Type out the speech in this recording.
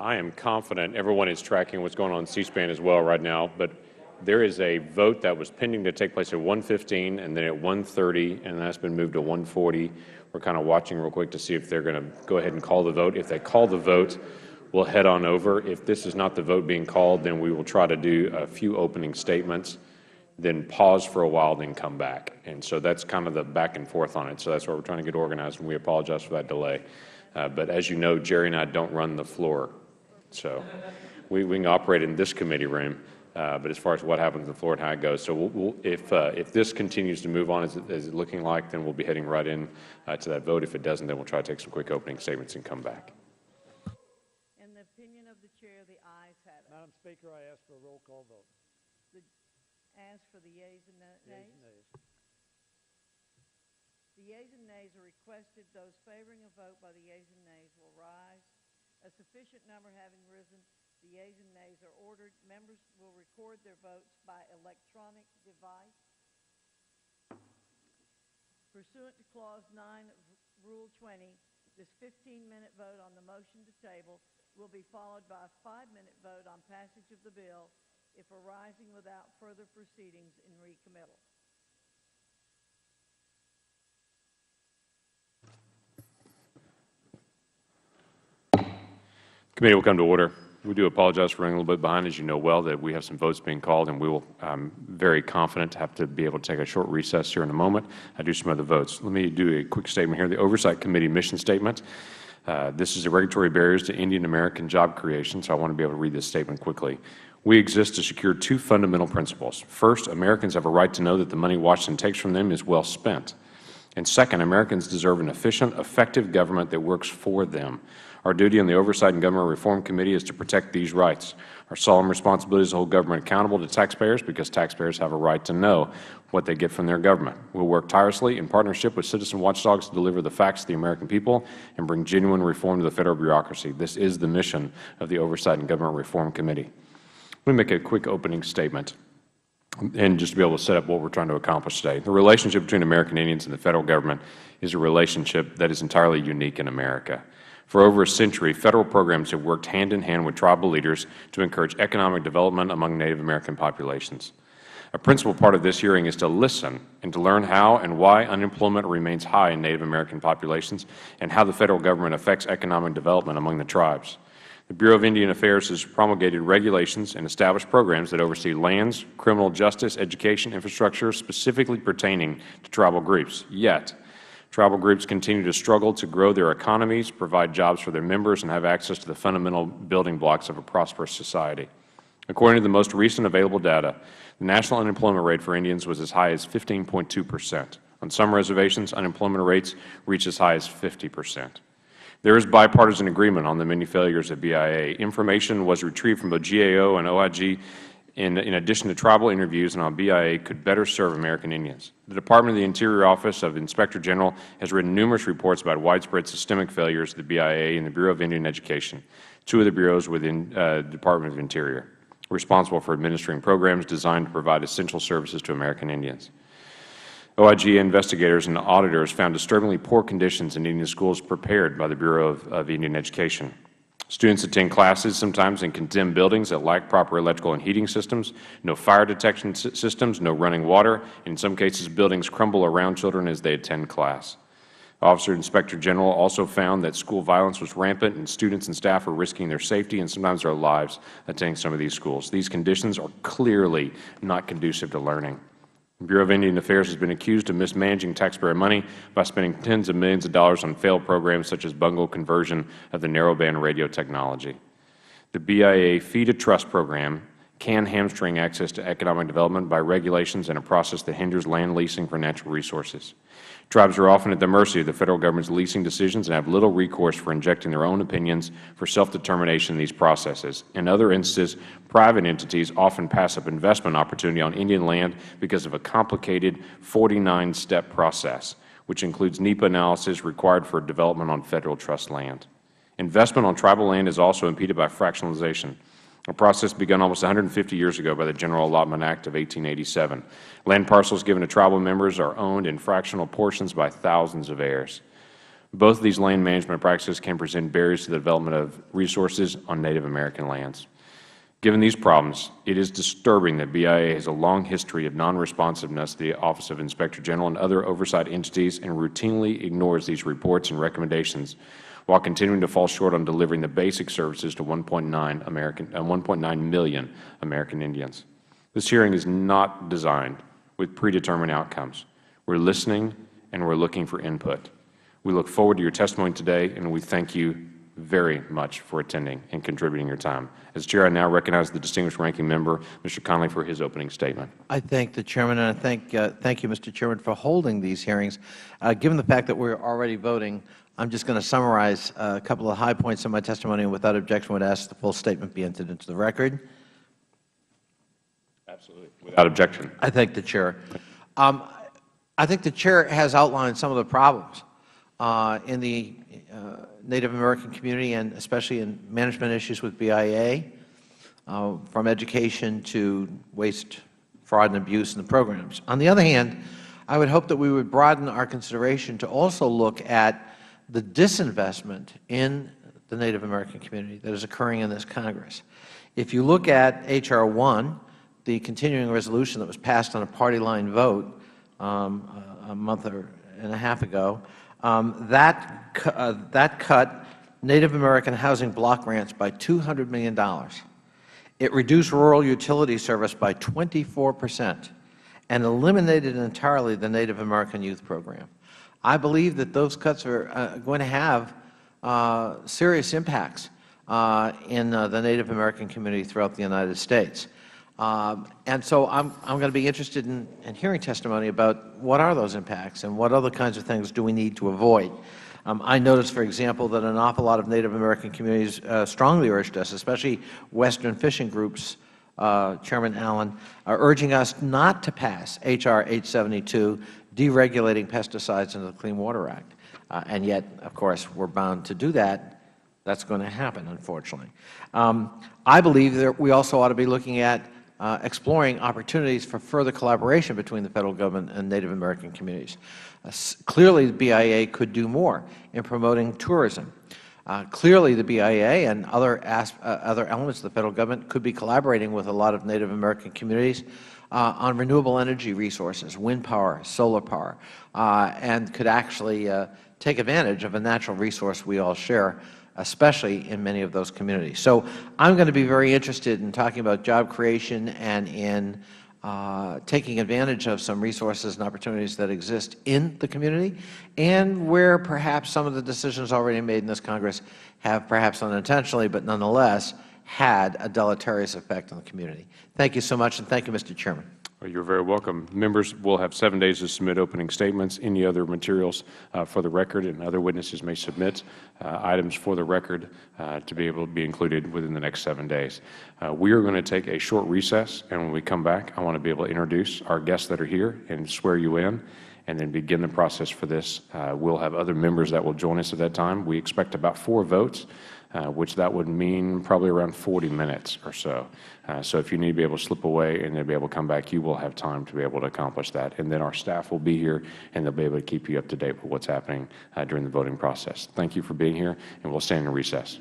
I am confident everyone is tracking what's going on C-SPAN as well right now, but there is a vote that was pending to take place at 1:15 and then at 1:30, and that's been moved to 1:40. We're kind of watching real quick to see if they're going to go ahead and call the vote. If they call the vote, we'll head on over. If this is not the vote being called, then we will try to do a few opening statements, then pause for a while, then come back. And so that's kind of the back and forth on it. So that's what we're trying to get organized, and we apologize for that delay. But as you know, Jerry and I don't run the floor. So we can operate in this committee room, but as far as what happens on the floor and how it goes. So if this continues to move on as it's looking like, then we'll be heading right in to that vote. If it doesn't, then we'll try to take some quick opening statements and come back. In the opinion of the chair, the ayes have it. Madam Speaker, I ask for a roll call vote. Ask for the yeas and nays. The yeas and nays are requested. Those favoring a vote by the yeas and nays will rise. A sufficient number having risen, the yeas and nays are ordered. Members will record their votes by electronic device. Pursuant to Clause 9 of Rule 20, this 15-minute vote on the motion to table will be followed by a 5-minute vote on passage of the bill if arising without further proceedings in recommittal. Committee will come to order. We do apologize for running a little bit behind. As you know well, that we have some votes being called, and we will, very confident, have to be able to take a short recess here in a moment. I do some other votes. Let me do a quick statement here. The Oversight Committee mission statement. This is the regulatory barriers to Indian American job creation, so I want to be able to read this statement quickly. We exist to secure two fundamental principles. First, Americans have a right to know that the money Washington takes from them is well spent. And second, Americans deserve an efficient, effective government that works for them. Our duty on the Oversight and Government Reform Committee is to protect these rights. Our solemn responsibility is to hold government accountable to taxpayers because taxpayers have a right to know what they get from their government. We will work tirelessly in partnership with citizen watchdogs to deliver the facts to the American people and bring genuine reform to the Federal bureaucracy. This is the mission of the Oversight and Government Reform Committee. Let me make a quick opening statement and just to be able to set up what we are trying to accomplish today. The relationship between American Indians and the Federal Government is a relationship that is entirely unique in America. For over a century, Federal programs have worked hand in hand with tribal leaders to encourage economic development among Native American populations. A principal part of this hearing is to listen and to learn how and why unemployment remains high in Native American populations and how the Federal Government affects economic development among the tribes. The Bureau of Indian Affairs has promulgated regulations and established programs that oversee lands, criminal justice, education, infrastructure specifically pertaining to tribal groups. Yet, tribal groups continue to struggle to grow their economies, provide jobs for their members, and have access to the fundamental building blocks of a prosperous society. According to the most recent available data, the national unemployment rate for Indians was as high as 15.2%. On some reservations, unemployment rates reach as high as 50%. There is bipartisan agreement on the many failures at BIA. Information was retrieved from both GAO and OIG in addition to tribal interviews on how BIA could better serve American Indians. The Department of the Interior Office of the Inspector General has written numerous reports about widespread systemic failures at the BIA and the Bureau of Indian Education, two of the bureaus within the Department of Interior, responsible for administering programs designed to provide essential services to American Indians. OIG investigators and auditors found disturbingly poor conditions in Indian schools prepared by the Bureau of Indian Education. Students attend classes sometimes in condemned buildings that lack proper electrical and heating systems, no fire detection systems, no running water, and in some cases buildings crumble around children as they attend class. Officer Inspector General also found that school violence was rampant and students and staff were risking their safety and sometimes their lives attending some of these schools. These conditions are clearly not conducive to learning. The Bureau of Indian Affairs has been accused of mismanaging taxpayer money by spending tens of millions of dollars on failed programs such as bungled conversion of the narrowband radio technology. The BIA Fee to Trust program can hamstring access to economic development by regulations and a process that hinders land leasing for natural resources. Tribes are often at the mercy of the Federal Government's leasing decisions and have little recourse for injecting their own opinions for self-determination in these processes. In other instances, private entities often pass up investment opportunity on Indian land because of a complicated 49-step process, which includes NEPA analysis required for development on Federal trust land. Investment on tribal land is also impeded by fractionalization, a process begun almost 150 years ago by the General Allotment Act of 1887. Land parcels given to tribal members are owned in fractional portions by thousands of heirs. Both of these land management practices can present barriers to the development of resources on Native American lands. Given these problems, it is disturbing that BIA has a long history of non-responsiveness to the Office of Inspector General and other oversight entities and routinely ignores these reports and recommendations while continuing to fall short on delivering the basic services to 1.9 million American Indians. This hearing is not designed with predetermined outcomes. We are listening and we are looking for input. We look forward to your testimony today, and we thank you very much for attending and contributing your time. As Chair, I now recognize the distinguished ranking member, Mr. Connolly, for his opening statement. I thank the Chairman, and I thank you, Mr. Chairman, for holding these hearings. Given the fact that we are already voting, I am just going to summarize a couple of high points in my testimony, and without objection would ask the full statement be entered into the record. Absolutely. Without objection. I thank the Chair. I think the Chair has outlined some of the problems in the Native American community, and especially in management issues with BIA, from education to waste, fraud, and abuse in the programs. On the other hand, I would hope that we would broaden our consideration to also look at the disinvestment in the Native American community that is occurring in this Congress. If you look at H.R. 1, the continuing resolution that was passed on a party line vote a month and a half ago, that cut Native American housing block grants by $200 million. It reduced rural utility service by 24% and eliminated entirely the Native American Youth Program. I believe that those cuts are going to have serious impacts in the Native American community throughout the United States. And so I'm going to be interested in hearing testimony about what are those impacts and what other kinds of things do we need to avoid. I noticed, for example, that an awful lot of Native American communities strongly urged us, especially Western fishing groups, Chairman Allen, are urging us not to pass H.R. 872, deregulating pesticides into the Clean Water Act. And yet, of course, we are bound to do that. That is going to happen, unfortunately. I believe that we also ought to be looking at exploring opportunities for further collaboration between the Federal Government and Native American communities. Clearly, the BIA could do more in promoting tourism. Clearly, the BIA and other elements of the Federal Government could be collaborating with a lot of Native American communities on renewable energy resources, wind power, solar power, and could actually take advantage of a natural resource we all share, especially in many of those communities. So I'm going to be very interested in talking about job creation and in taking advantage of some resources and opportunities that exist in the community, and where perhaps some of the decisions already made in this Congress have, perhaps unintentionally, but nonetheless, had a deleterious effect on the community. Thank you so much, and thank you, Mr. Chairman. Well, you're very welcome. Members will have 7 days to submit opening statements. Any other materials for the record, and other witnesses may submit items for the record to be able to be included within the next 7 days. We are going to take a short recess, and when we come back, I want to be able to introduce our guests that are here and swear you in, and then begin the process for this. We'll have other members that will join us at that time. We expect about 4 votes. Which that would mean probably around 40 minutes or so. So if you need to be able to slip away and then be able to come back, you will have time to be able to accomplish that. And then our staff will be here, and they'll be able to keep you up to date with what's happening during the voting process. Thank you for being here, and we'll stand in recess.